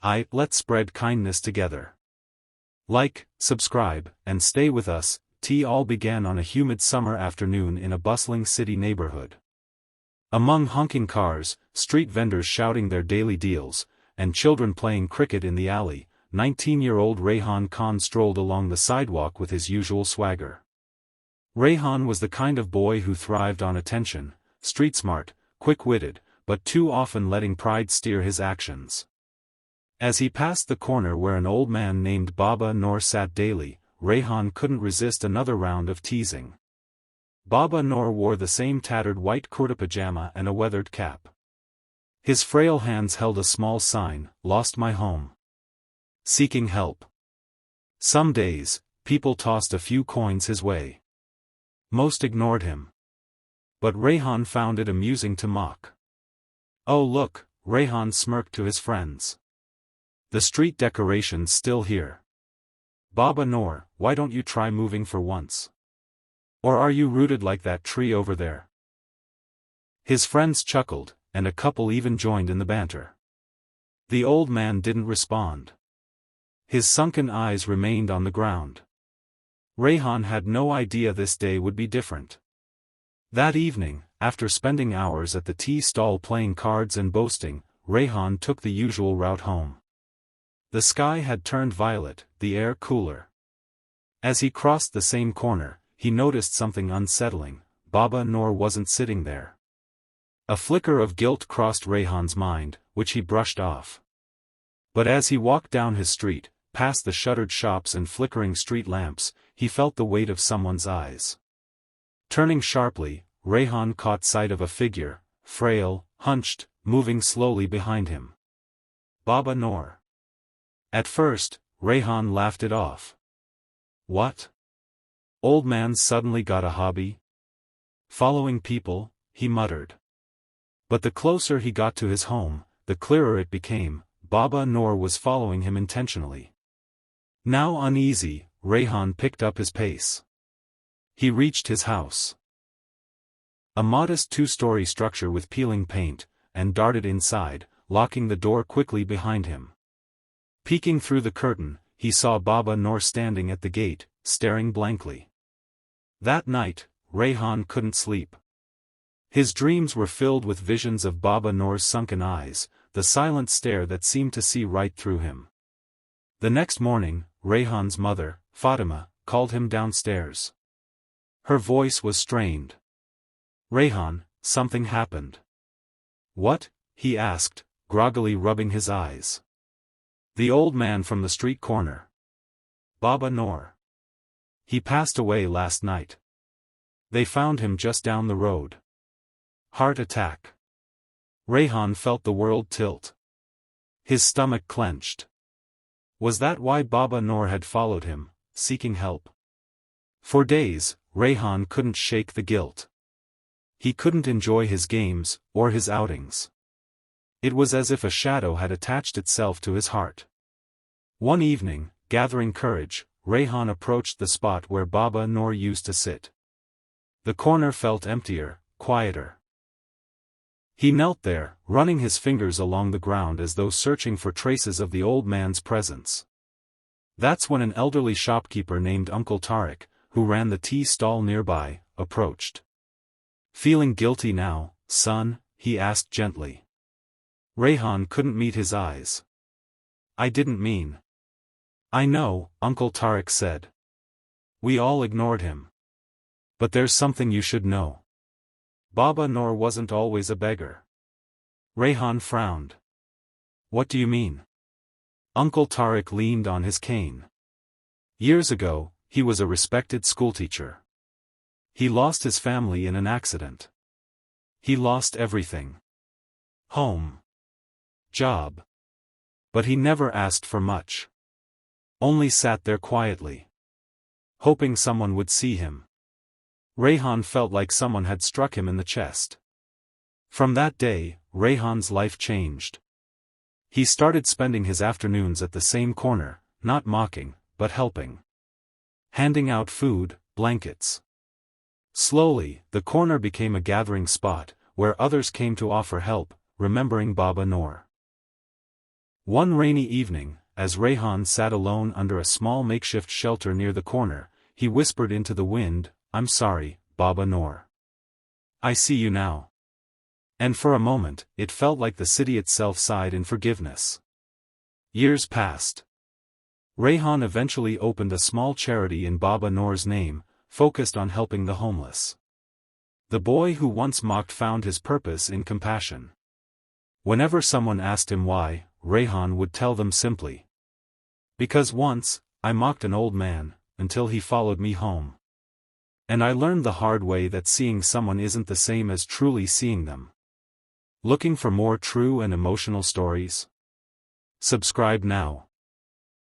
Let's spread kindness together. Like, subscribe, and stay with us. Tea all began on a humid summer afternoon in a bustling city neighborhood. Among honking cars, street vendors shouting their daily deals, and children playing cricket in the alley, 19-year-old Rehan Khan strolled along the sidewalk with his usual swagger. Rehan was the kind of boy who thrived on attention, street-smart, quick-witted, but too often letting pride steer his actions. As he passed the corner where an old man named Baba Noor sat daily, Rehan couldn't resist another round of teasing. Baba Noor wore the same tattered white kurta pajama and a weathered cap. His frail hands held a small sign, "Lost my home. Seeking help." Some days, people tossed a few coins his way. Most ignored him. But Rehan found it amusing to mock. "Oh look," Rehan smirked to his friends. "The street decoration's still here. Baba Noor, why don't you try moving for once? Or are you rooted like that tree over there?" His friends chuckled, and a couple even joined in the banter. The old man didn't respond. His sunken eyes remained on the ground. Rehan had no idea this day would be different. That evening, after spending hours at the tea stall playing cards and boasting, Rehan took the usual route home. The sky had turned violet, the air cooler. As he crossed the same corner, he noticed something unsettling. Baba Noor wasn't sitting there. A flicker of guilt crossed Rehan's mind, which he brushed off. But as he walked down his street, past the shuttered shops and flickering street lamps, he felt the weight of someone's eyes. Turning sharply, Rehan caught sight of a figure, frail, hunched, moving slowly behind him. Baba Noor. At first, Rehan laughed it off. What? Old man suddenly got a hobby? Following people, he muttered. But the closer he got to his home, the clearer it became. Baba Noor was following him intentionally. Now uneasy, Rehan picked up his pace. He reached his house. A modest two-story structure with peeling paint, and darted inside, locking the door quickly behind him. Peeking through the curtain, he saw Baba Noor standing at the gate, staring blankly. That night, Rehan couldn't sleep. His dreams were filled with visions of Baba Noor's sunken eyes, the silent stare that seemed to see right through him. The next morning, Rehan's mother, Fatima, called him downstairs. Her voice was strained. "Rehan, something happened." "What?" he asked, groggily rubbing his eyes. "The old man from the street corner. Baba Noor. He passed away last night. They found him just down the road. Heart attack." Rehan felt the world tilt. His stomach clenched. Was that why Baba Noor had followed him, seeking help? For days, Rehan couldn't shake the guilt. He couldn't enjoy his games, or his outings. It was as if a shadow had attached itself to his heart. One evening, gathering courage, Rehan approached the spot where Baba Noor used to sit. The corner felt emptier, quieter. He knelt there, running his fingers along the ground as though searching for traces of the old man's presence. That's when an elderly shopkeeper named Uncle Tariq, who ran the tea stall nearby, approached. "Feeling guilty now, son?" he asked gently. Rehan couldn't meet his eyes. "I didn't mean." "I know," Uncle Tariq said. "We all ignored him. But there's something you should know. Baba Noor wasn't always a beggar." Rehan frowned. "What do you mean?" Uncle Tariq leaned on his cane. "Years ago, he was a respected schoolteacher. He lost his family in an accident. He lost everything. Home. Job. But he never asked for much. Only sat there quietly. Hoping someone would see him." Rehan felt like someone had struck him in the chest. From that day, Rehan's life changed. He started spending his afternoons at the same corner, not mocking, but helping. Handing out food, blankets. Slowly, the corner became a gathering spot, where others came to offer help, remembering Baba Noor. One rainy evening, as Rehan sat alone under a small makeshift shelter near the corner, he whispered into the wind, "I'm sorry, Baba Noor. I see you now." And for a moment, it felt like the city itself sighed in forgiveness. Years passed. Rehan eventually opened a small charity in Baba Noor's name, focused on helping the homeless. The boy who once mocked found his purpose in compassion. Whenever someone asked him why, Rehan would tell them simply, "Because once, I mocked an old man, until he followed me home. And I learned the hard way that seeing someone isn't the same as truly seeing them." Looking for more true and emotional stories? Subscribe now.